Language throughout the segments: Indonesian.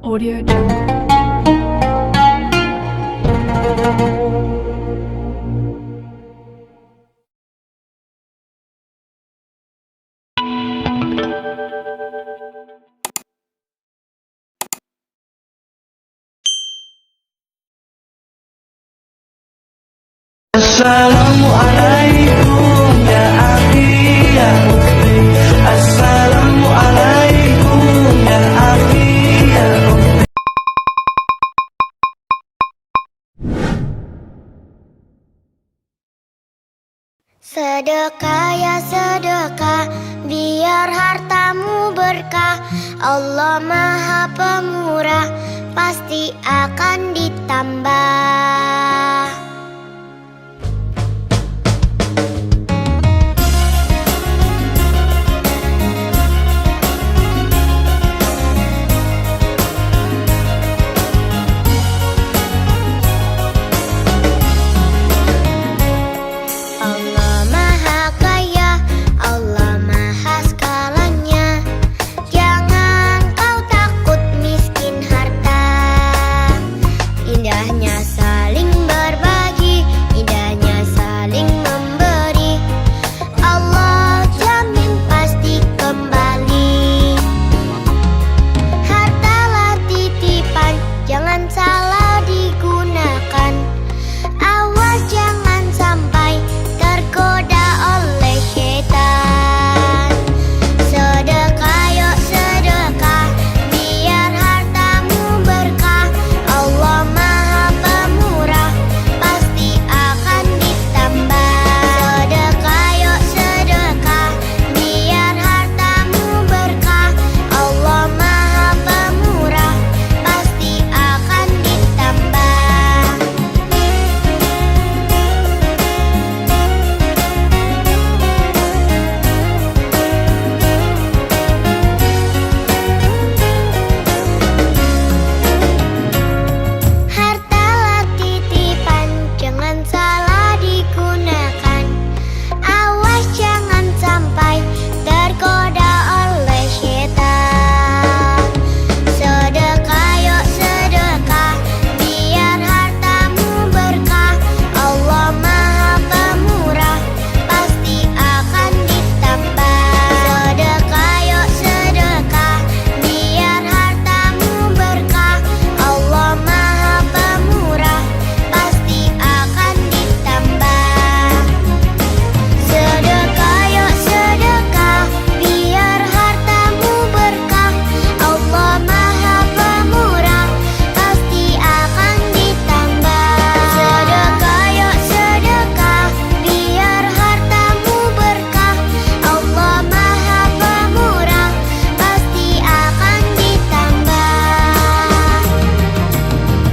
Audio Jungle. Assalamualaikum ya akhi ya ukhti. Assalamualaikum ya akhi ya ukhti. Sedekah ya sedekah, biar hartamu berkah. Allah Maha Pemurah, pasti akan ditambah. Allah Maha Kaya, Allah Maha Segalanya. Jangan kau takut miskin harta. Indahnya saling berbagi, indahnya saling memberi. Allah jamin pasti kembali. Hartalah titipan, jangan salah digunakan. Awas jangan sampai tergoda oleh syaitan. Sedekah yuk sedekah, biar hartamu berkah. Allah Maha Pemurah, pasti akan ditambah. Sedekah yuk sedekah, biar hartamu berkah. Allah Maha Pemurah, pasti akan ditambah. Hartalah titipan, jangan salah digunakan. Awas jangan sampai tergoda oleh syaitan. Sedekah yuk sedekah, biar hartamu berkah. Allah Maha Pemurah, pasti akan ditambah. Sedekah yuk sedekah, biar hartamu berkah. Allah Maha Pemurah, pasti akan ditambah. Sedekah yuk sedekah, biar hartamu berkah. Allah Maha Pemurah, pasti akan ditambah. Sedekah yuk sedekah, biar hartamu berkah. Allah Maha Pemurah, pasti akan ditambah.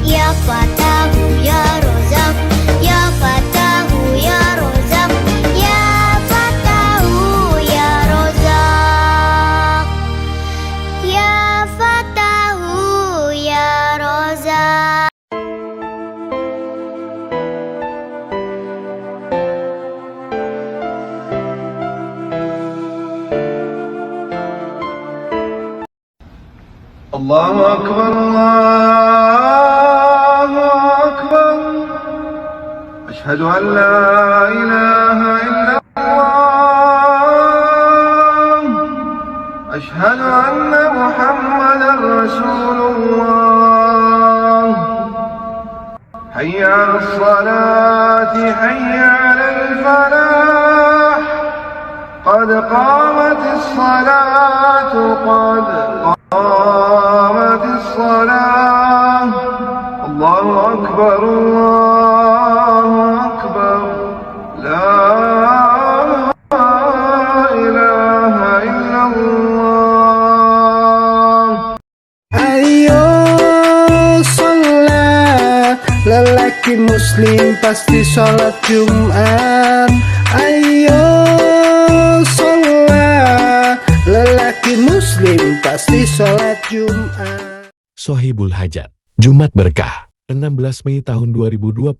Ya Fatahu ya Rozak, ya Fatahu ya Rozak, ya Fatahu ya Rozak, ya Fatahu ya Rozak. Allahu Akbar, Allahu Akbar. Ashhadu an la ilaha illallah. Ashhadu anna Muhammadan Rasulullah. Hayya 'alas salati, hayya 'alal falah. Qad qamatis salatu, qad قامت الصلاة. الله أكبر الله أكبر. لا إله إلا الله. Ayo sholat, lelaki muslim pasti sholat Jumat. Ayo sholat, lelaki muslim pasti sholat Jumat. Sohibul Hajat, Jumat Berkah, 16 Mei tahun 2025.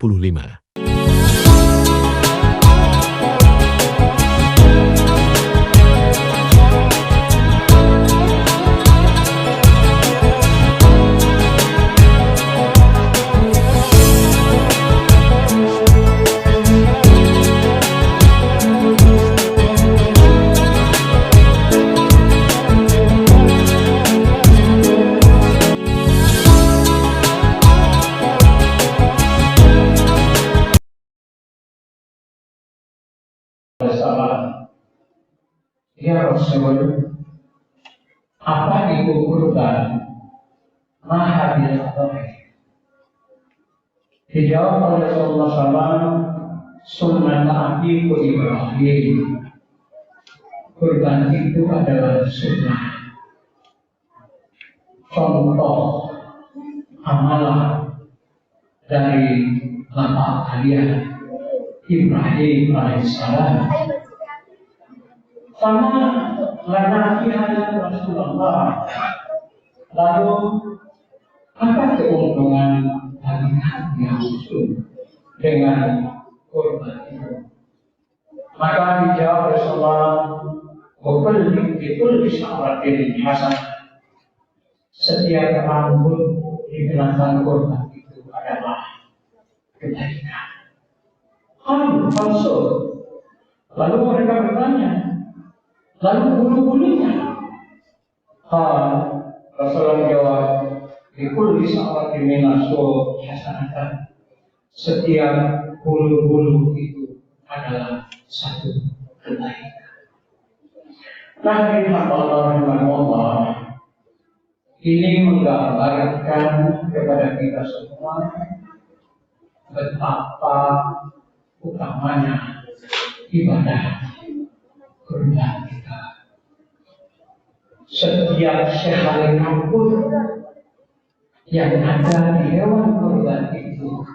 Ya Rasul, apa itu kurban? Maha dilakukan. Dijawab oleh Rasulullah SAW, sunnah abiku Ibrahim. Kurban itu adalah sunnah, contoh amalan dari bapak kalian Ibrahim alaihissalam. Sama lana fiha Rasulullah. Lalu apa keuntungan bagi kami yang usul dengan kurban itu? Maka dijawab Rasulullah, itu bisa berdiri hasan. Setiap rambut di belakang kurban itu adalah kebaikan. Palsu. Lalu mereka bertanya, lalu bulu-bulunya? Rasulullah menjawab, Bikul bisa diminasul hasanatan. Setiap bulu-bulu itu adalah satu kebaikan. Nabi Allah ini menggambarkan kepada kita semua betapa utamanya ibadah kurban kita. Setiap sehelai rambut yang ada di hewan kurban itu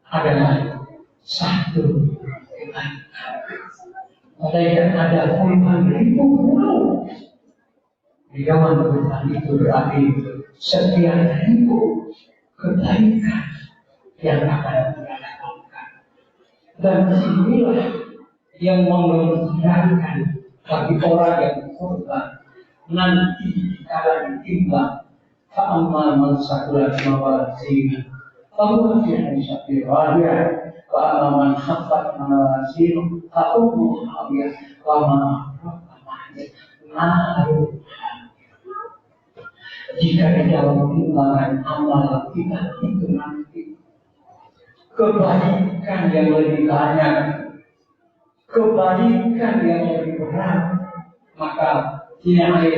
adalah satu kebaikan. Malaikat ada puluhan ribu bulu di hewan kurban itu, berarti setiap ribu kebaikan yang akan kita dapatkan. Dan inilah yang mengembirakan bagi orang yang kurban nanti dikala ditimbang. Fa'amma man sakulat mawazinu fahuwa fi 'ishatin radiyah wa amma man khaffat mawazinu fa ummuhu hawiyah wa ma adraka ma hiya narun. Jika di dalam timbangan amal kita itu nanti kebaikan yang lebih banyak, kebaikan yang lebih berat, maka dia akan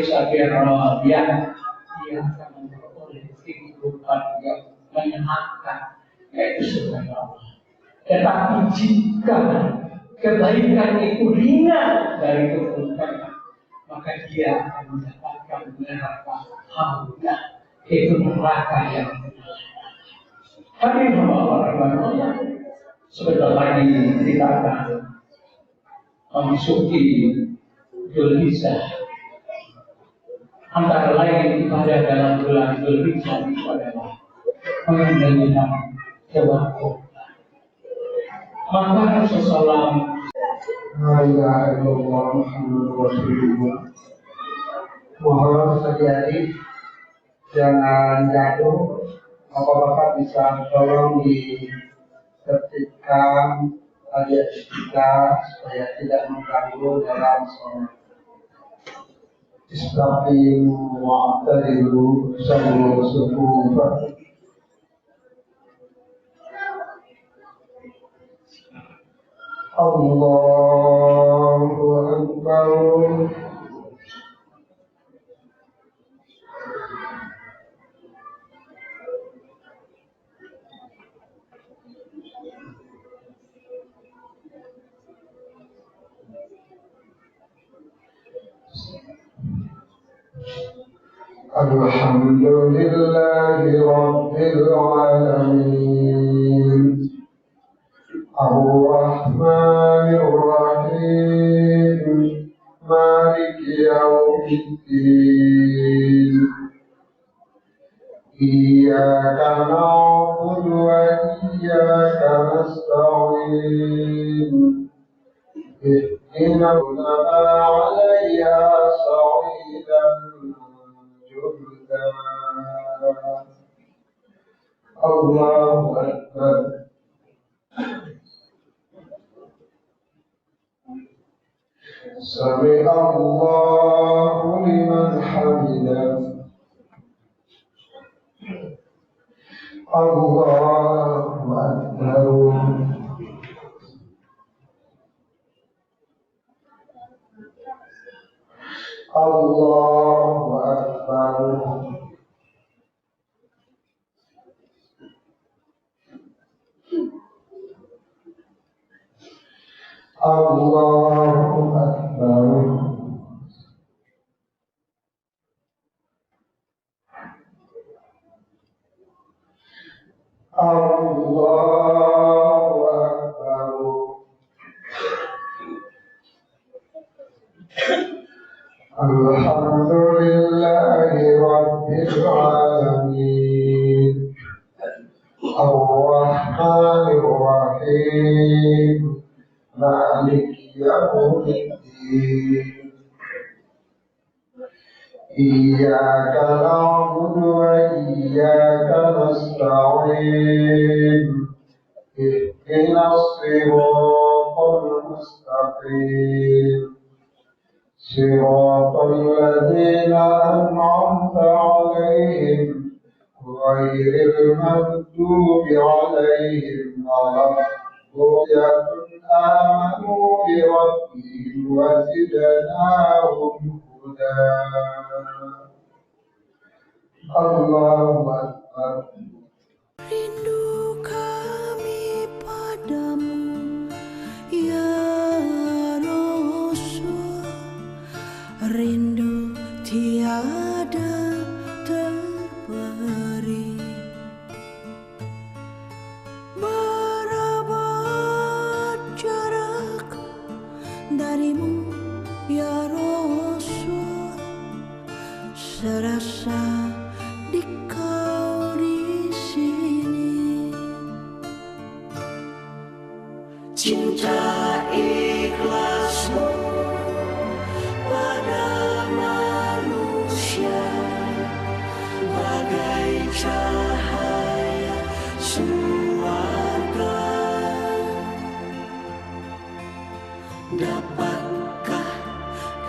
memperoleh kehidupan yang menyenangkan, yaitu surga Allah. Tetapi jika kebaikan itu ringan dari keburukan, maka dia akan mendapatkan neraka hamda, yaitu neraka yang menyenangkan. Tapi Allah sebentar lagi kita akan memasuki Dzulhijjah. Antara lain ibadah dalam bulan Dzulhijjah itu adalah mengendalikan hewan kurban. Maka Rasulullah mohon terjadi jangan jatuh. Bapak-bapak bisa tolong ditertibkan adik kita supaya tidak mengganggu dalam sholat. Istaqimu wa'tadilu sallu sufufa. Allahu Akbar. Alhamdulillahi Rabbil Alamin. Ar-Rahmanir Rahim. Maliki Yawmiddin. Iyyaka na'budu wa iyyaka nasta'in. Ihdinas sirata 'alaiha sa'idan jurda. Allahu Akbar. Sami Allahu liman hamidah. Allahu Akbar. Allahu Akbar. Allahu Akbar. Alhamdulillahi Rabbil Alamin. Ar-Rahmanir Rahim. Maliki Yawmiddin. Iyyaka na'budu wa iyyaka nasta'in. Ihdinas siratal mustaqim. Siratal ladzina an'amta 'alaihim ghairil maghdubi 'alaihim waladdallin. Amanu bi rabbihim wa zidnahum huda. Allahu Akbar. Rindu kami padamu, ya Rasul. Rindu tiada terberi. Berapa jarak darimu, ya Rasul. Serasa di kau di sini. Cinta ikhlasmu pada manusia bagai cahaya surga. Dapatkah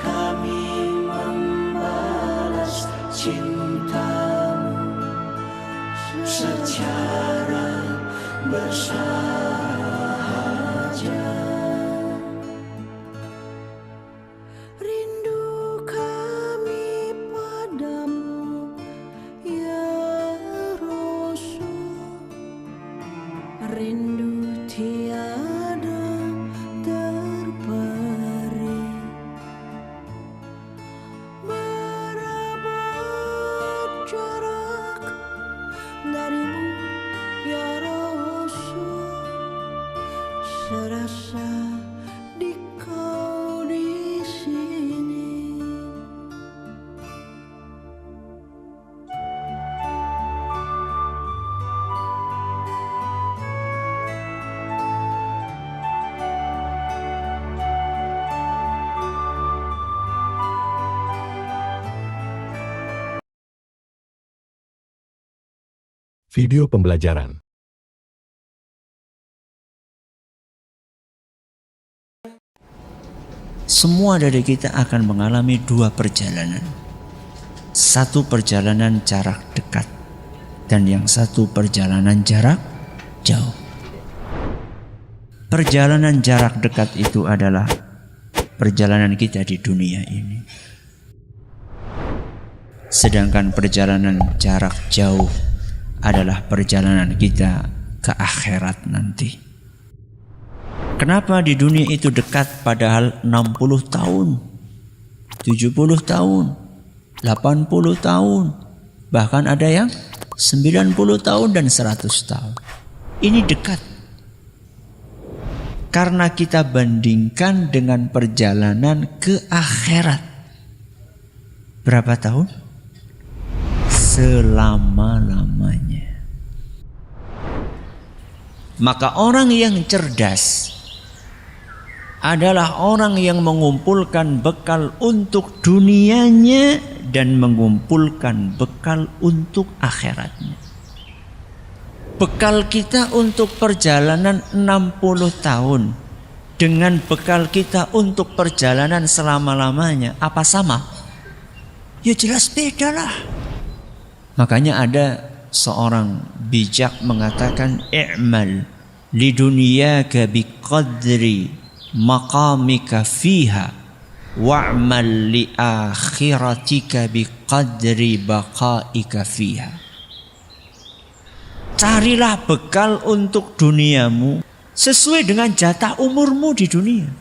kami membalas cintamu secara bersahaja? Rindu kami padamu, ya Rasul. Rindu tiada terberi. Berapa jarak darimu, ya Rasul. Serasa di kau di sini. Video pembelajaran. Semua dari kita akan mengalami dua perjalanan. Satu perjalanan jarak dekat dan yang satu perjalanan jarak jauh. Perjalanan jarak dekat itu adalah perjalanan kita di dunia ini. Sedangkan perjalanan jarak jauh adalah perjalanan kita ke akhirat nanti. Kenapa di dunia itu dekat padahal 60 tahun, 70 tahun, 80 tahun, bahkan ada yang 90 tahun dan 100 tahun. Ini dekat. Karena kita bandingkan dengan perjalanan ke akhirat. Berapa tahun? Selama-lamanya. Maka orang yang cerdas adalah orang yang mengumpulkan bekal untuk dunianya dan mengumpulkan bekal untuk akhiratnya. Bekal kita untuk perjalanan 60 tahun dengan bekal kita untuk perjalanan selama-lamanya, apa sama? Ya jelas beda lah. Makanya ada seorang bijak mengatakan, i'mal lidunyaka biqadri maqamika fiha wa'mal li akhiratika biqadri baqaika fiha. Carilah bekal untuk duniamu sesuai dengan jatah umurmu di dunia.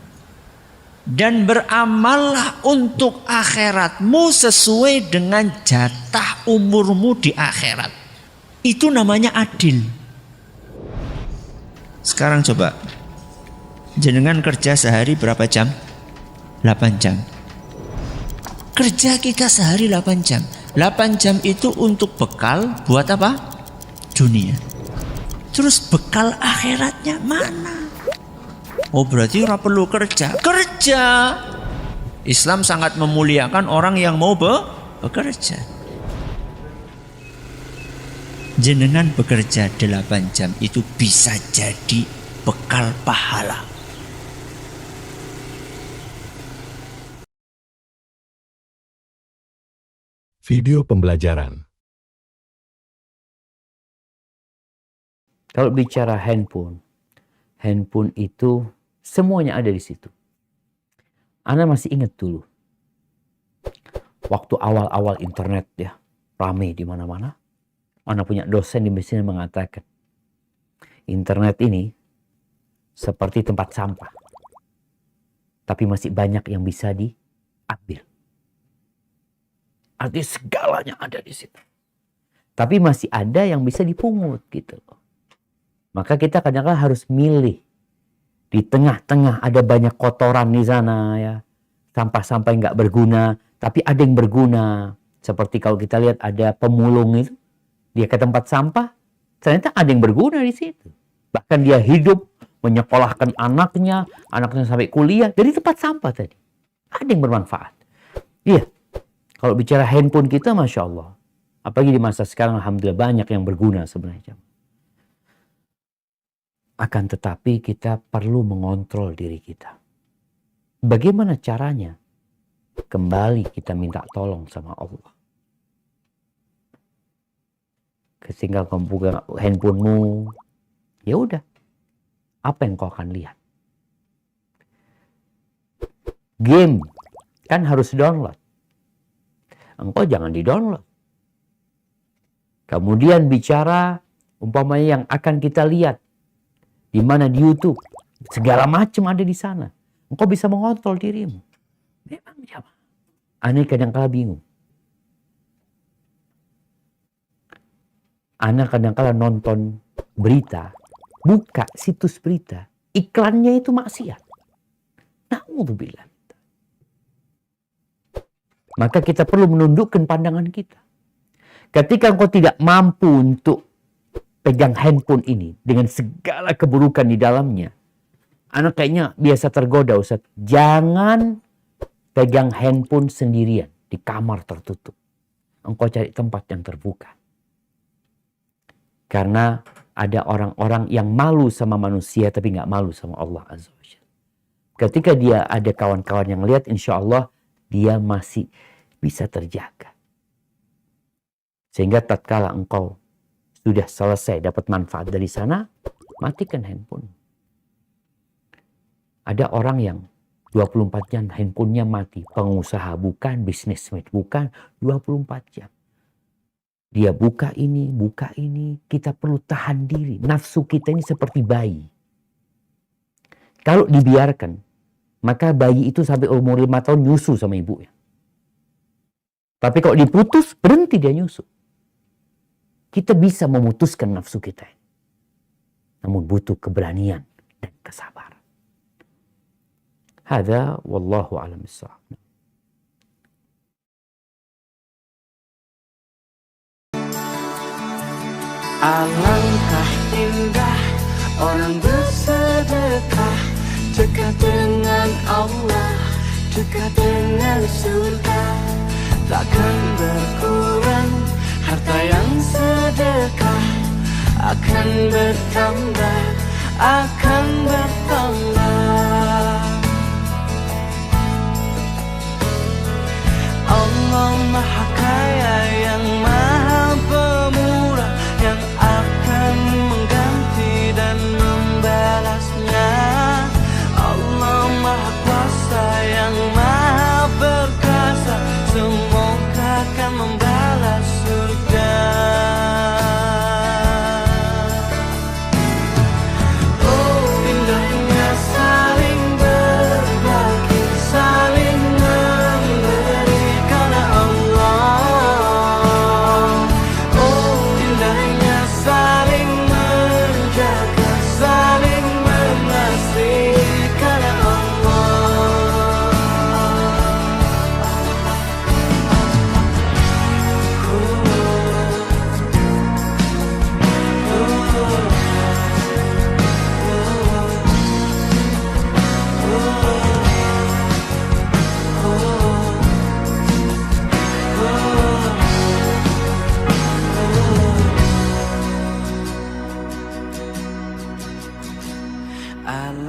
Dan beramallah untuk akhiratmu sesuai dengan jatah umurmu di akhirat. Itu namanya adil. Sekarang coba, jenengan kerja sehari berapa jam? 8 jam. Kerja kita sehari 8 jam. 8 jam itu untuk bekal buat apa? Dunia. Terus bekal akhiratnya mana? Oh, berarti ora perlu kerja. Kerja. Islam sangat memuliakan orang yang mau bekerja. Jenengan bekerja 8 jam itu bisa jadi bekal pahala. Video pembelajaran. Kalau bicara handphone itu semuanya ada di situ. Ana masih ingat dulu, waktu awal-awal internet ya, ramai di mana-mana. Ana punya dosen di sini mengatakan, internet ini seperti tempat sampah, tapi masih banyak yang bisa diambil. Artinya segalanya ada di situ. Tapi masih ada yang bisa dipungut gitu loh. Maka kita kadang-kadang harus milih. Di tengah-tengah ada banyak kotoran di sana ya. Sampah-sampah yang nggak berguna. Tapi ada yang berguna. Seperti kalau kita lihat ada pemulung itu. Dia ke tempat sampah. Ternyata ada yang berguna di situ. Bahkan dia hidup. Menyekolahkan anaknya. Anaknya sampai kuliah. Dari tempat sampah tadi. Ada yang bermanfaat. Iya. Kalau bicara handphone kita Masya Allah. Apalagi di masa sekarang Alhamdulillah banyak yang berguna sebenarnya. Akan tetapi kita perlu mengontrol diri kita. Bagaimana caranya? Kembali kita minta tolong sama Allah. Sehingga kamu buka handphonemu, ya udah, apa yang kau akan lihat? Game kan harus download. Engkau jangan di-download. Kemudian bicara umpamanya yang akan kita lihat. Di mana di YouTube. Segala macam ada di sana. Engkau bisa mengontrol dirimu. Memang siapa? Aneh kadang-kala bingung. Aneh kadang-kala nonton berita. Buka situs berita. Iklannya itu maksiat. Na'udzubillah. Maka kita perlu menundukkan pandangan kita. Ketika engkau tidak mampu untuk pegang handphone ini dengan segala keburukan di dalamnya. Anak kayaknya biasa tergoda Ustaz. Jangan pegang handphone sendirian di kamar tertutup. Engkau cari tempat yang terbuka. Karena ada orang-orang yang malu sama manusia tapi nggak malu sama Allah Azza wa Jalla. Ketika dia ada kawan-kawan yang lihat, insya Allah dia masih bisa terjaga. Sehingga tatkala engkau sudah selesai dapat manfaat dari sana, matikan handphone. Ada orang yang 24 jam handphonenya mati. Pengusaha bukan, bisnismen bukan, 24 jam. Dia buka ini. Kita perlu tahan diri. Nafsu kita ini seperti bayi. Kalau dibiarkan, maka bayi itu sampai umur 5 tahun nyusu sama ibunya. Tapi kalau diputus, berhenti dia nyusu. Kita bisa memutuskan nafsu kita. Namun butuh keberanian dan kesabaran. Hadza wallahu a'lam bissawab. Alangkah indah orang bersedekah, dekat dengan Allah, dekat dengan surga. Takkan berkurang harta yang sedekah, akan bertambah, akan bertambah. Allah Maha Kaya yang Maha Pemurah, yang akan mengganti dan membalasnya. Allah Maha Kuasa yang Maha Perkasa, semoga akan membalas surga. Oh, indahnya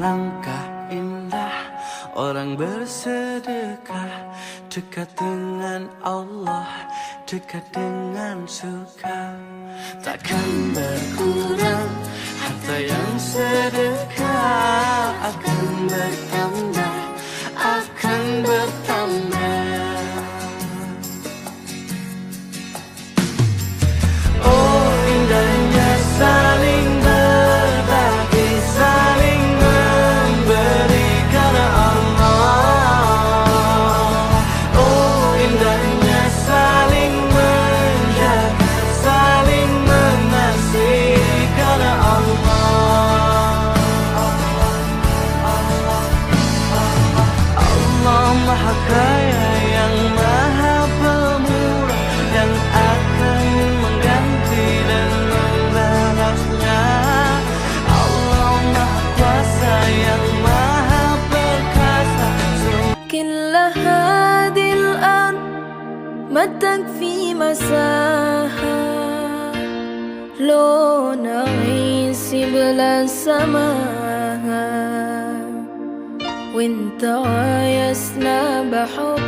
Alangkah indah orang bersedekah, dekat dengan Allah, dekat dengan surga. Takkan berkurang harta yang sedekah, akan bertambah, akan bertambah. Oh indahnya saling berbagi, saling memberi karena Allah. Oh indahnya saling menjaga, saling mengasihi karena Allah. Allah Maha Kaya yang Maha Pemurah, yang akan mengganti dan membalasnya. Allah Maha Kuasa yang Maha Perkasa. كل هذه الأرض ما تكفي مساحة لو نعيش بلا سماها وانت عايزنا بحب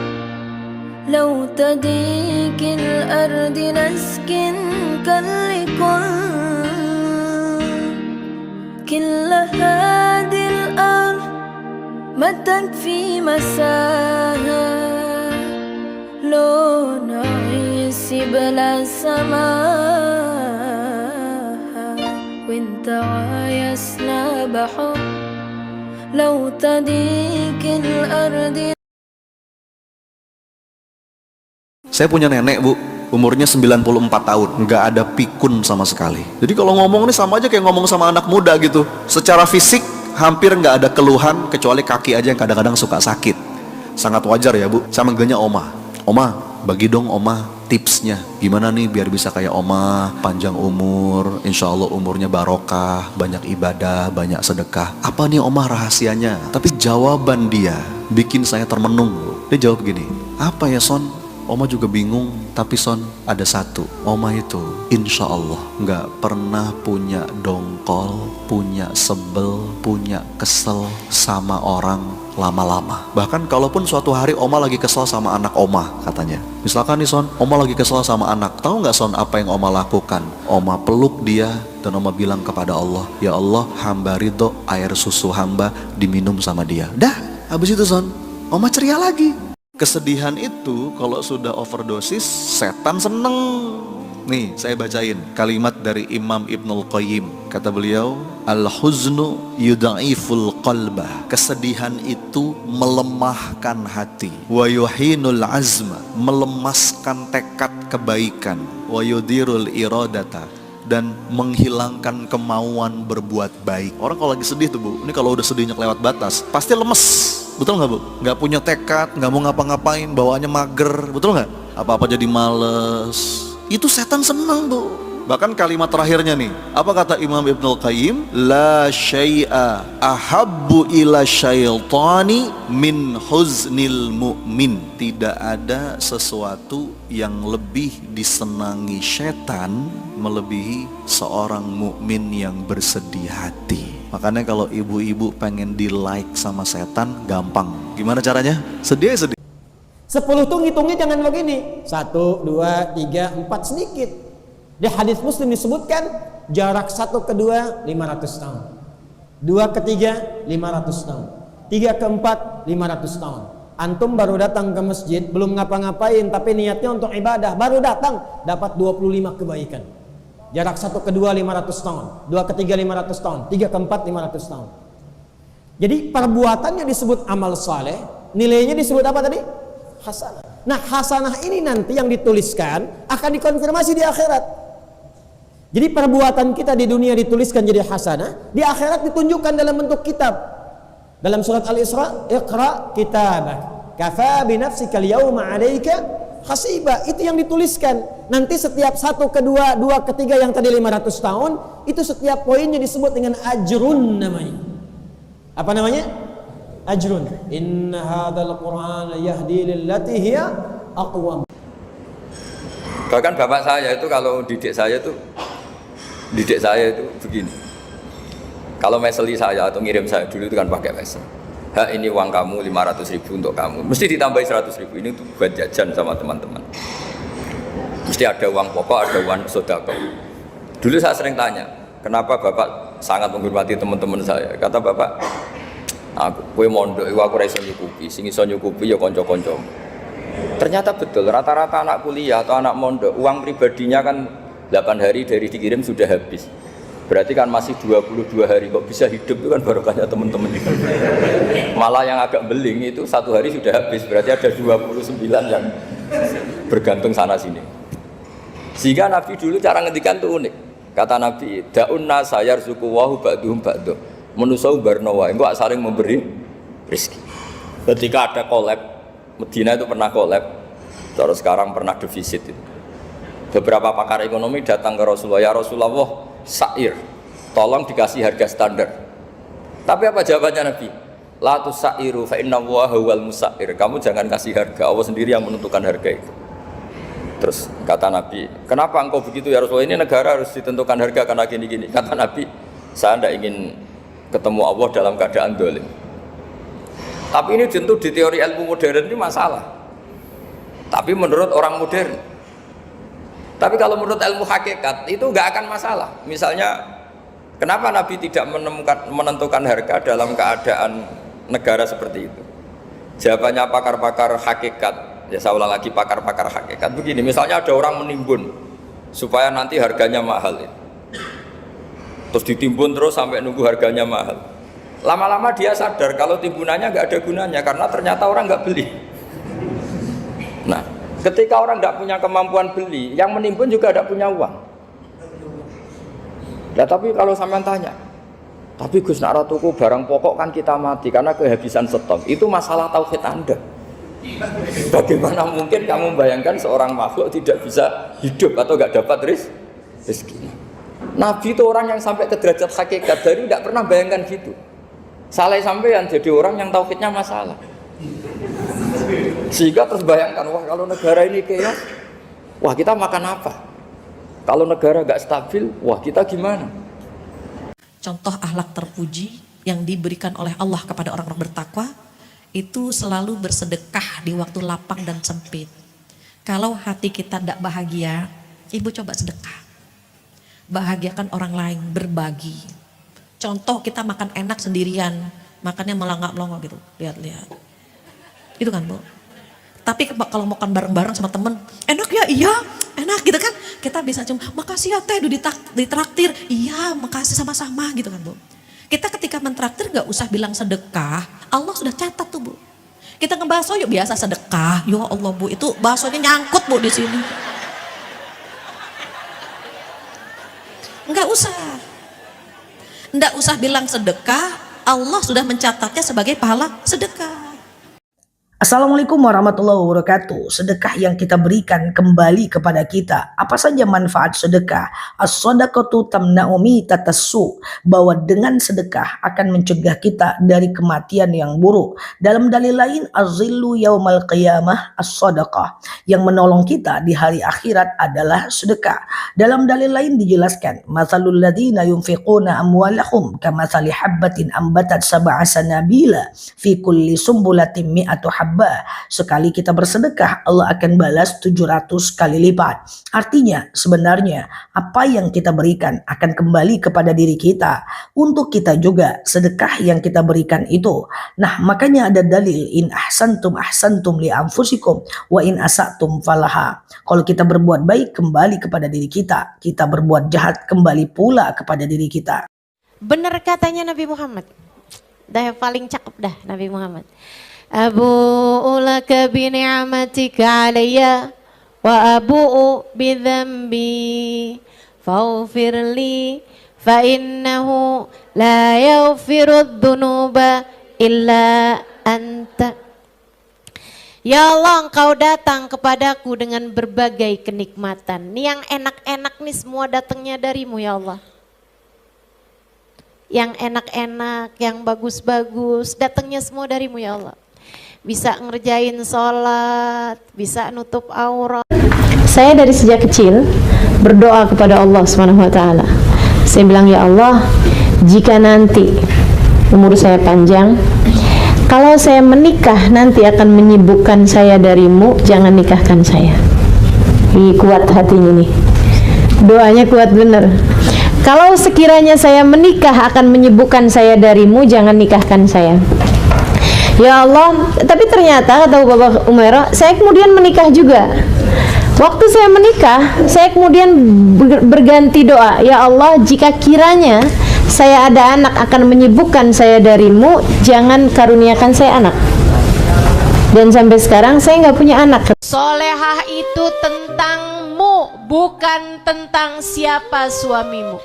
لو تضيق الأرض نسكن كل هذه الأرض ما تكفي مساها لو نعيش بلا سماها وانت عايزنا بحب لو تضيق الأرض. Saya punya nenek, Bu, umurnya 94 tahun, nggak ada pikun sama sekali. Jadi kalau ngomong ini sama aja kayak ngomong sama anak muda gitu. Secara fisik hampir nggak ada keluhan, kecuali kaki aja yang kadang-kadang suka sakit. Sangat wajar ya, Bu. Saya manggilnya Oma. Oma, bagi dong Oma tipsnya. Gimana nih biar bisa kayak Oma, panjang umur, insya Allah umurnya barokah, banyak ibadah, banyak sedekah. Apa nih Oma rahasianya? Tapi jawaban dia bikin saya termenung, Bu. Dia jawab gini, apa ya Son? Oma juga bingung, tapi Son ada satu. Oma itu insya Allah nggak pernah punya dongkol, punya sebel, punya kesel sama orang lama-lama. Bahkan kalaupun suatu hari Oma lagi kesel sama anak Oma, katanya, misalkan nih Son, Oma lagi kesel sama anak, tahu nggak Son apa yang Oma lakukan? Oma peluk dia dan Oma bilang kepada Allah, ya Allah, hamba ridho air susu hamba diminum sama dia. Dah, habis itu Son, Oma ceria lagi. Kesedihan itu kalau sudah overdosis, setan seneng. Nih, saya bacain kalimat dari Imam Ibnul Qayyim. Kata beliau, al-huznu yudha'iful qalbah. Kesedihan itu melemahkan hati. Wa yuhinul azma, melemaskan tekad kebaikan. Wa yudirul iradata, dan menghilangkan kemauan berbuat baik. Orang kalau lagi sedih tuh, Bu, ini kalau udah sedihnya kelewat batas, pasti lemes. Betul nggak, Bu? Nggak punya tekad, nggak mau ngapa-ngapain, bawaannya mager, betul nggak? Apa-apa jadi males. Itu setan senang, Bu. Bahkan kalimat terakhirnya nih, apa kata Imam Ibnul Qayyim? La syai'a ahabbu ila syaitani min huznil mu'min. Tidak ada sesuatu yang lebih disenangi setan melebihi seorang mukmin yang bersedih hati. Makanya kalau ibu-ibu pengen di like sama setan, gampang. Gimana caranya? Sedih. 10 tuh ngitungnya jangan begini. 1, 2, 3, 4 sedikit. Di hadis Muslim disebutkan jarak 1 ke 2 500 tahun. 2 ke 3 500 tahun. 3 ke 4 500 tahun. Antum baru datang ke masjid, belum ngapa-ngapain tapi niatnya untuk ibadah, baru datang dapat 25 kebaikan. Jarak 1 ke 2 500 tahun, 2 ke 3 500 tahun, 3 ke 4 500 tahun. Jadi perbuatannya disebut amal saleh, nilainya disebut apa tadi? Hasanah. Nah, hasanah ini nanti yang dituliskan akan dikonfirmasi di akhirat. Jadi perbuatan kita di dunia dituliskan jadi hasanah, di akhirat ditunjukkan dalam bentuk kitab. Dalam surat Al-Isra, Iqra kitabak, kafa bi nafsika al-yawma 'alaika hasiba. Itu yang dituliskan. Nanti setiap 1 ke 2, 2 ke 3 yang tadi 500 tahun, itu setiap poinnya disebut dengan ajrun namanya. Apa namanya? Ajrun. Inna hadzal Qur'an yahdi lillati hiya aqwam. Bahkan bapak saya itu kalau didik saya itu begini. Kalau meseli saya atau ngirim saya dulu itu kan pakai mesel. Ini uang kamu 500.000 untuk kamu. Mesti ditambahi 100.000. Ini tuh buat jajan sama teman-teman. Mesti ada uang pokok, ada uang sodako. Dulu saya sering tanya, kenapa Bapak sangat menghormati teman-teman saya? Kata Bapak, kue mondok, aku raiso nyukupi, sing iso nyukupi ya konco-konco. Ternyata betul, rata-rata anak kuliah atau anak mondok, uang pribadinya kan 8 hari dari dikirim sudah habis. Berarti kan masih 22 hari, kok bisa hidup itu kan barokahnya teman-teman. Malah yang agak beling itu 1 hari sudah habis, berarti ada 29 yang bergantung sana sini. Sehingga Nabi dulu cara ngendikan itu unik. Kata Nabi, da'un nasa yarzuqu wahu ba'duhum ba'duh. Menusau barnawa, engkau saling memberi rezeki. Ketika ada collab, Medina itu pernah collab, terus sekarang pernah defisit itu. Beberapa pakar ekonomi datang ke Rasulullah, ya Rasulullah, sa'ir, tolong dikasih harga standar. Tapi apa jawabannya Nabi? La tusa'iru fa inna Allaha huwal musa'ir. Kamu jangan kasih harga, Allah sendiri yang menentukan harga itu. Terus kata Nabi, kenapa engkau begitu ya Rasulullah? Ini negara harus ditentukan harga karena gini-gini. Kata Nabi, saya tidak ingin ketemu Allah dalam keadaan dolim. Tapi ini tentu di teori ilmu modern ini masalah. Tapi menurut orang modern. Tapi kalau menurut ilmu hakikat itu nggak akan masalah. Misalnya, kenapa Nabi tidak menentukan harga dalam keadaan negara seperti itu? Jawabannya pakar-pakar hakikat, ya saya ulang lagi pakar-pakar hakikat. Begini, misalnya ada orang menimbun supaya nanti harganya mahal. Terus ditimbun terus sampai nunggu harganya mahal. Lama-lama dia sadar kalau timbunannya nggak ada gunanya karena ternyata orang nggak beli. Nah, ketika orang tidak punya kemampuan beli, yang menimbun juga tidak punya uang. Ya tapi kalau sampean tanya, tapi Gus nak ratuku barang pokok kan kita mati karena kehabisan stok. Itu masalah tauhid Anda. Bagaimana mungkin kamu membayangkan seorang makhluk tidak bisa hidup atau nggak dapat rezeki? Nabi itu orang yang sampai ke derajat hakikat dari tidak pernah bayangkan gitu. Salah sampean jadi orang yang tauhidnya masalah. Sehingga terus bayangkan, wah kalau negara ini chaos, wah kita makan apa? Kalau negara gak stabil, wah kita gimana? Contoh akhlak terpuji yang diberikan oleh Allah kepada orang-orang bertakwa itu selalu bersedekah di waktu lapang dan sempit. Kalau hati kita tidak bahagia, ibu coba sedekah. Bahagiakan orang lain, berbagi. Contoh kita makan enak sendirian, makannya melangak-melongok gitu, lihat-lihat. Itu kan Bu. Tapi kalau makan bareng-bareng sama temen, enak ya, iya, enak gitu kan. Kita bisa cuma, makasih ya teh, ditraktir, iya, makasih sama-sama gitu kan Bu. Kita ketika mentraktir gak usah bilang sedekah, Allah sudah catat tuh Bu. Kita ngebahas yuk biasa sedekah, ya Allah Bu, itu baksonya nyangkut Bu di sini. Enggak usah bilang sedekah, Allah sudah mencatatnya sebagai pahala sedekah. Assalamualaikum warahmatullahi wabarakatuh. Sedekah yang kita berikan kembali kepada kita. Apa saja manfaat sedekah? As-shadaqatu tamna'u mitatsu, bahwa dengan sedekah akan mencegah kita dari kematian yang buruk. Dalam dalil lain, az-zillu yaumal qiyamah as-shadaqah, yang menolong kita di hari akhirat adalah sedekah. Dalam dalil lain dijelaskan, matsalul ladzina yunfiquna amwalahum kamatsali habbatin ambatat sab'a sanabila fi kulli sumbulatin mi'atu habba. Sekali kita bersedekah, Allah akan balas 700 kali lipat. Artinya sebenarnya apa yang kita berikan akan kembali kepada diri kita. Untuk kita juga sedekah yang kita berikan itu. Nah makanya ada dalil, in ahsantum ahsantum li anfusikum wa in asatum falaha. Kalau kita berbuat baik kembali kepada diri kita, kita berbuat jahat kembali pula kepada diri kita. Benar katanya Nabi Muhammad. Dah yang paling cakep dah Nabi Muhammad. Abu'u laka bi ni'matika alayya wa abu'u bi dhanbi faghfir li fa innahu la yaghfiru dhunuba illa anta. Ya Allah, Engkau datang kepadaku dengan berbagai kenikmatan. Yang enak-enak nih semua datangnya darimu ya Allah. Yang enak-enak, yang bagus-bagus datangnya semua darimu ya Allah. Bisa ngerjain sholat, bisa nutup aurat. Saya dari sejak kecil berdoa kepada Allah SWT. Saya bilang, ya Allah, jika nanti umur saya panjang, kalau saya menikah nanti akan menyibukkan saya darimu, jangan nikahkan saya. Ih, kuat hatinya nih, doanya kuat bener. Kalau sekiranya saya menikah akan menyibukkan saya darimu, jangan nikahkan saya. Ya Allah, tapi ternyata kata Bapak Umairah, saya kemudian menikah juga. Waktu saya menikah, saya kemudian berganti doa, ya Allah, jika kiranya saya ada anak akan menyibukkan saya darimu, jangan karuniakan saya anak. Dan sampai sekarang saya nggak punya anak. Solehah itu tentangmu, bukan tentang siapa suamimu.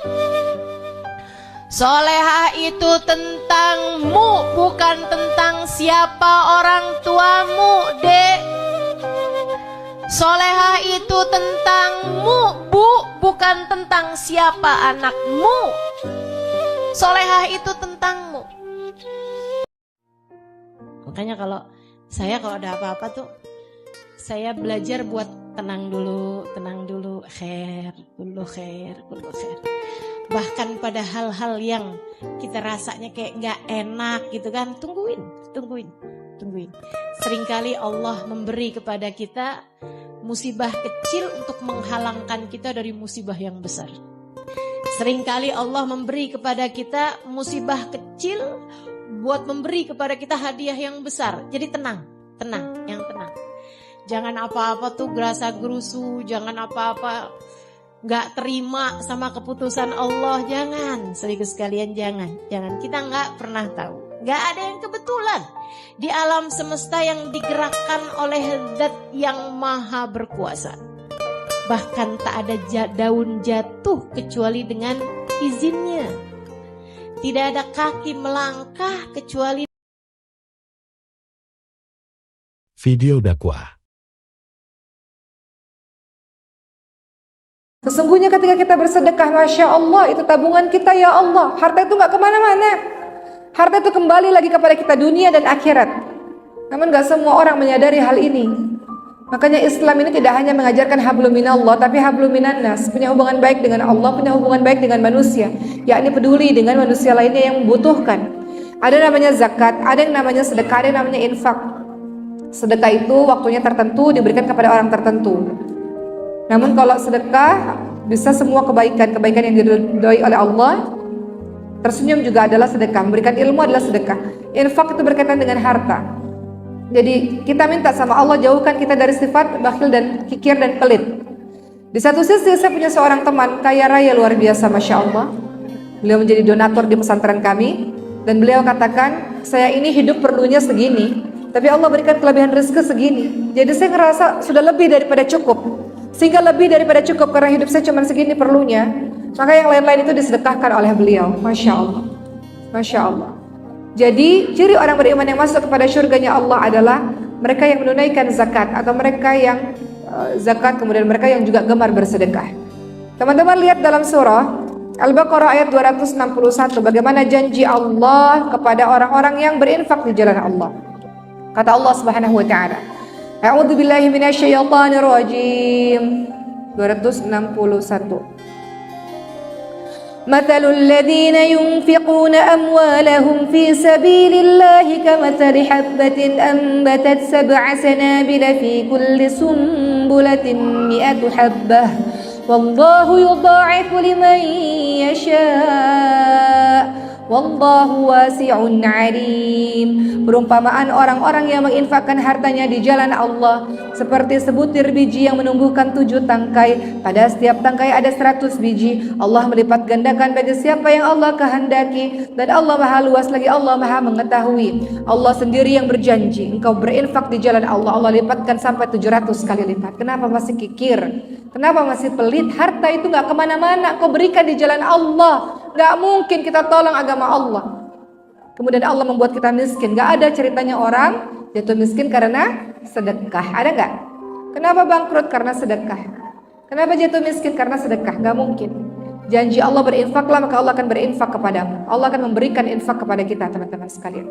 Solehah itu tentangmu, bukan tentang siapa orang tuamu, Dek. Solehah itu tentangmu, Bu, bukan tentang siapa anakmu. Solehah itu tentangmu. Makanya kalau ada apa-apa tuh, saya belajar buat tenang dulu, khair, kullu khair, kullu khair. Bahkan pada hal-hal yang kita rasanya kayak nggak enak gitu kan, tungguin. Seringkali Allah memberi kepada kita musibah kecil untuk menghalangkan kita dari musibah yang besar. Seringkali Allah memberi kepada kita musibah kecil buat memberi kepada kita hadiah yang besar. Jadi tenang. Jangan apa-apa tuh gerasa gerusu, jangan apa-apa nggak terima sama keputusan Allah, jangan. Sekaligus sekalian jangan. Kita nggak pernah tahu, nggak ada yang kebetulan di alam semesta yang digerakkan oleh Zat yang Maha Berkuasa. Bahkan tak ada daun jatuh kecuali dengan izinnya. Tidak ada kaki melangkah kecuali. Video dakwah. Sesungguhnya ketika kita bersedekah, Masya Allah, itu tabungan kita, ya Allah. Harta itu gak kemana-mana. Harta itu kembali lagi kepada kita, dunia dan akhirat. Namun gak semua orang menyadari hal ini. Makanya Islam ini tidak hanya mengajarkan hablum minallah, tapi hablum minannas. Punya hubungan baik dengan Allah, punya hubungan baik dengan manusia. Yakni peduli dengan manusia lainnya yang membutuhkan. Ada namanya zakat, ada yang namanya sedekah, ada yang namanya infak. Sedekah itu waktunya tertentu, diberikan kepada orang tertentu. Namun kalau sedekah bisa semua kebaikan yang diridhoi oleh Allah. Tersenyum juga adalah sedekah, memberikan ilmu adalah sedekah. Infak itu berkaitan dengan harta. Jadi kita minta sama Allah jauhkan kita dari sifat bakhil dan kikir dan pelit. Di satu sisi saya punya seorang teman kaya raya luar biasa, Masya Allah. Beliau menjadi donatur di pesantren kami. Dan beliau katakan, saya ini hidup perlunya segini, tapi Allah berikan kelebihan rezeki segini. Jadi saya ngerasa sudah lebih daripada cukup. Sehingga lebih daripada cukup karena hidup saya cuma segini perlunya. Maka yang lain-lain itu disedekahkan oleh beliau. Masya Allah. Masya Allah. Jadi ciri orang beriman yang masuk kepada surganya Allah adalah mereka yang menunaikan zakat, atau mereka yang zakat, kemudian mereka yang juga gemar bersedekah. Teman-teman lihat dalam surah Al-Baqarah ayat 261 bagaimana janji Allah kepada orang-orang yang berinfak di jalan Allah. Kata Allah Subhanahu wa taala, A'udzu billahi minasyaitonir rajim. 261. Mathalul ladzina yunfiquna amwalahum fi sabilillahi kamathali habbatin anbatat sab'a sanabila fi kulli sumbulatin mi'atu habbah wallahu yudha'ifu liman yasha' wallahu wasi'un 'alim. Perumpamaan orang-orang yang menginfakkan hartanya di jalan Allah seperti sebutir biji yang menumbuhkan 7 tangkai. Pada setiap tangkai ada 100 biji. Allah melipat gandakan bagi siapa yang Allah kehendaki, dan Allah Maha luas lagi, Allah Maha mengetahui. Allah sendiri yang berjanji, engkau berinfak di jalan Allah, Allah lipatkan sampai 700 kali lipat. Kenapa masih kikir? Kenapa masih pelit? Harta itu gak kemana-mana, engkau berikan di jalan Allah. Gak mungkin kita tolong agama Allah kemudian Allah membuat kita miskin. Gak ada ceritanya orang jatuh miskin karena sedekah. Ada gak? Kenapa bangkrut? Karena sedekah. Kenapa jatuh miskin? Karena sedekah. Gak mungkin. Janji Allah, berinfaklah maka Allah akan berinfak kepadamu. Allah akan memberikan infak kepada kita, teman-teman sekalian.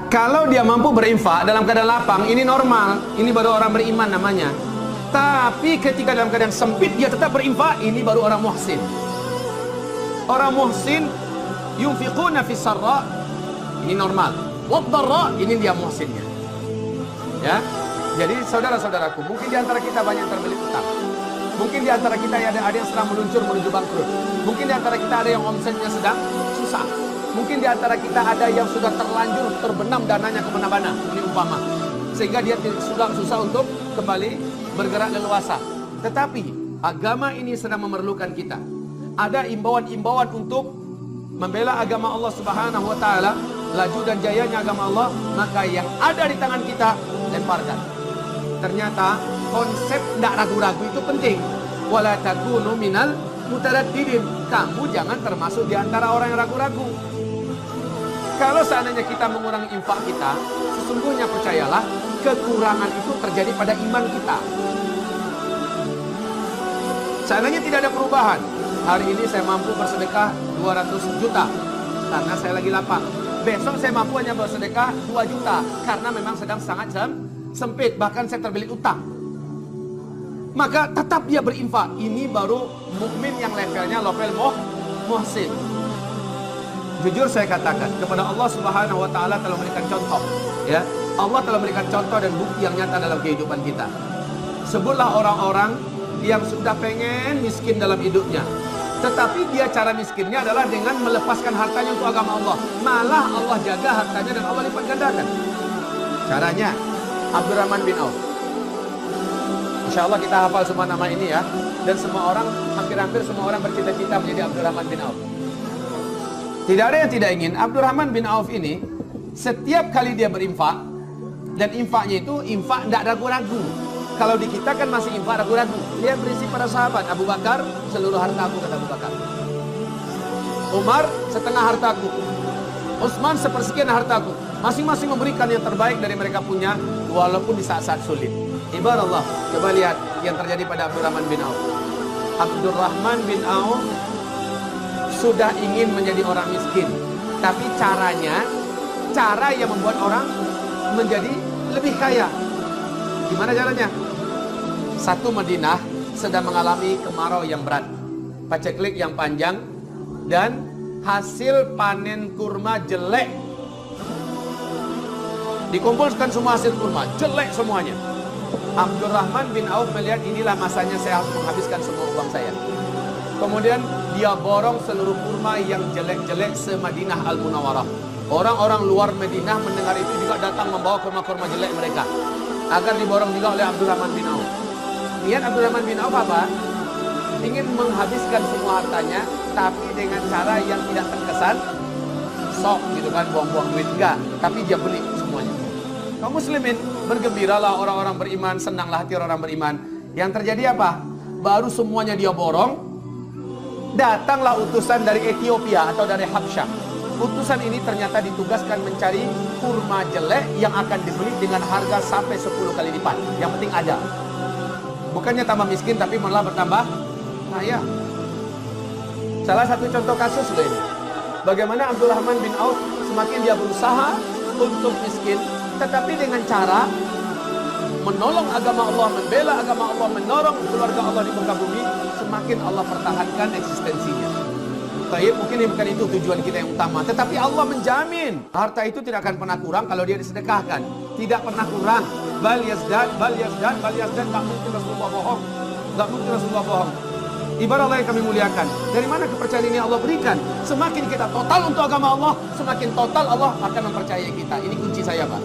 Kalau dia mampu berinfak dalam keadaan lapang, ini normal. Ini baru orang beriman namanya. Tapi ketika dalam keadaan sempit dia tetap berinfak, ini baru orang muhsin. Orang muhsin yunfiquna fis sarra, ini normal. Wad dharra, ini dia muhsinnya. Ya. Jadi saudara-saudaraku, mungkin di antara kita banyak terbelit utang. Mungkin di antara kita ada yang sedang meluncur menuju bangkrut. Mungkin di antara kita ada yang omsetnya sedang susah. Mungkin di antara kita ada yang sudah terlanjur terbenam dananya kemana-mana, ini umpama, sehingga dia susah untuk kembali bergerak leluasa. Tetapi agama ini sedang memerlukan kita. Ada imbauan-imbauan untuk membela agama Allah Subhanahu wa taala, laju dan jayanya agama Allah, maka yang ada di tangan kita lemparkan. Ternyata konsep tidak ragu-ragu itu penting. Wala takunu minal mutaraddidin. Kamu jangan termasuk di antara orang yang ragu-ragu. Kalau seandainya kita mengurangi infak kita, sesungguhnya percayalah, kekurangan itu terjadi pada iman kita. Seandainya tidak ada perubahan, hari ini saya mampu bersedekah 200 juta karena saya lagi lapang. Besok saya mampu hanya bersedekah 2 juta karena memang sedang sangat sempit, bahkan saya terbelit utang. Maka tetap dia berinfak. Ini baru mukmin yang levelnya level muhsin. Jujur saya katakan, kepada Allah Subhanahu wa taala telah memberikan contoh, ya. Allah telah memberikan contoh dan bukti yang nyata dalam kehidupan kita. Sebutlah orang-orang yang sudah pengen miskin dalam hidupnya, tetapi dia cara miskinnya adalah dengan melepaskan hartanya untuk agama Allah. Malah Allah jaga hartanya dan Allah lipat gandakan. Caranya Abdurrahman bin Auf. Insya Allah kita hafal semua nama ini ya. Dan semua orang, hampir-hampir semua orang bercita-cita menjadi Abdurrahman bin Auf. Tidak ada yang tidak ingin. Abdurrahman bin Auf ini setiap kali dia berinfak, dan infaknya itu infak tidak ragu-ragu. Kalau di kita kan masih infak ragu-ragu. Dia berisi para sahabat. Abu Bakar, seluruh hartaku, kata Abu Bakar. Umar, setengah hartaku. Utsman, sepersekian hartaku. Masing-masing memberikan yang terbaik dari mereka punya, walaupun di saat-saat sulit. Ibarat Allah, coba lihat yang terjadi pada Abdurrahman bin Auf. Abdurrahman bin Auf sudah ingin menjadi orang miskin, tapi cara yang membuat orang menjadi lebih kaya. Gimana caranya? Satu, Madinah sedang mengalami kemarau yang berat, paceklik yang panjang, dan hasil panen kurma jelek. Dikumpulkan semua hasil kurma, jelek semuanya. Abdurrahman bin Auf melihat inilah masanya saya harus menghabiskan semua uang saya. Kemudian dia borong seluruh kurma yang jelek-jelek se-Madinah Al-Munawwarah. Orang-orang luar Madinah mendengar itu juga datang membawa kurma-kurma jelek mereka, agar diborong juga oleh Abdurrahman bin Auf. Niat Abdurrahman bin Auf apa? Ingin menghabiskan semua hartanya, tapi dengan cara yang tidak terkesan sok gitu kan, buang-buang duit. Enggak, tapi dia beli semuanya. Kaum muslimin, bergembiralah orang-orang beriman, senanglah hati orang beriman. Yang terjadi apa? Baru semuanya dia borong, datanglah utusan dari Ethiopia atau dari Habsyah. Utusan ini ternyata ditugaskan mencari kurma jelek yang akan dibeli dengan harga sampai 10 kali lipat. Yang penting ada. Bukannya tambah miskin, tapi malah bertambah kaya. Salah satu contoh kasus loh ini. Bagaimana Abdurrahman bin Auf semakin dia berusaha untuk miskin, tetapi dengan cara menolong agama Allah, membela agama Allah, menolong keluarga Allah di muka bumi, semakin Allah pertahankan eksistensinya. Baik, mungkin bukan itu tujuan kita yang utama, tetapi Allah menjamin harta itu tidak akan pernah kurang kalau dia disedekahkan. Tidak pernah kurang. Bal yazdad, bal yazdad, bal yazdad. Gak mungkin Rasulullah bohong. Gak mungkin Rasulullah bohong. Ibarat Allah yang kami muliakan. Dari mana kepercayaan ini Allah berikan? Semakin kita total untuk agama Allah, semakin total Allah akan mempercayai kita. Ini kunci saya, Pak.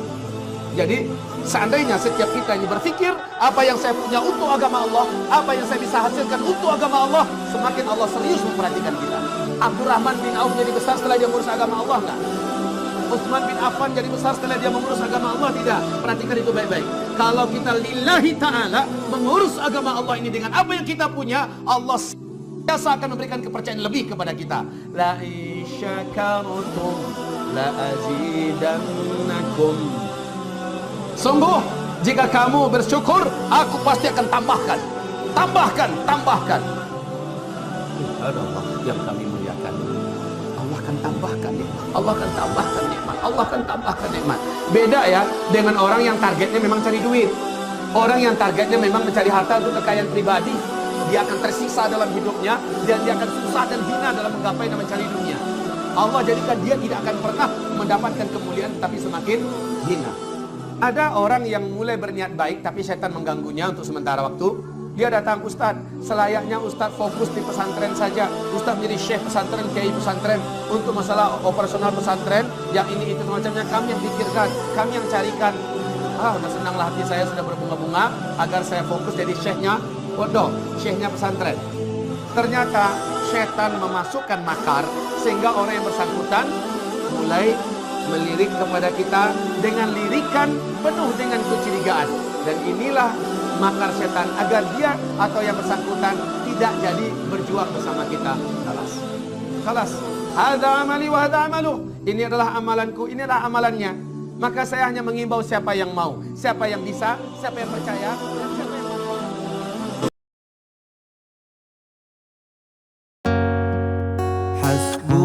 Jadi seandainya setiap kita ini berpikir apa yang saya punya untuk agama Allah, apa yang saya bisa hasilkan untuk agama Allah, semakin Allah serius memperhatikan kita. Abdurrahman bin Auf jadi besar setelah dia mengurus agama Allah enggak? Utsman bin Affan jadi besar setelah dia mengurus agama Allah tidak? Perhatikan itu baik-baik. Kalau kita lillahi ta'ala mengurus agama Allah ini dengan apa yang kita punya, Allah biasa akan memberikan kepercayaan lebih kepada kita. La isyakartum la azidannakum. Sungguh, jika kamu bersyukur, aku pasti akan tambahkan. Tambahkan. Ada Allah yang kami muliakan. Allah akan tambahkan nikmat, Allah akan tambahkan nikmat, Allah akan tambahkan nikmat. Beda ya dengan orang yang targetnya memang cari duit. Orang yang targetnya memang mencari harta untuk kekayaan pribadi, dia akan tersisa dalam hidupnya dan dia akan susah dan hina dalam menggapai dan mencari dunia. Allah jadikan dia tidak akan pernah mendapatkan kemuliaan tapi semakin hina. Ada orang yang mulai berniat baik tapi setan mengganggunya untuk sementara waktu. Dia datang, Ustaz, selayaknya Ustaz fokus di pesantren saja. Ustaz menjadi syekh pesantren, kiai pesantren. Untuk masalah operasional pesantren, yang ini itu semacamnya kami yang pikirkan, kami yang carikan. Udah senanglah hati saya sudah berbunga-bunga agar saya fokus jadi syekhnya pondok, syekhnya pesantren. Ternyata setan memasukkan makar sehingga orang yang bersangkutan mulai melirik kepada kita dengan lirikan penuh dengan kecurigaan. Dan inilah makar setan agar dia atau yang bersangkutan tidak jadi berjuang bersama kita. Khalas. Hadza amali wa hadza amalu. Ini adalah amalanku, ini adalah amalannya. Maka saya hanya mengimbau siapa yang mau, siapa yang bisa, siapa yang percaya, dan siapa yang Hasbu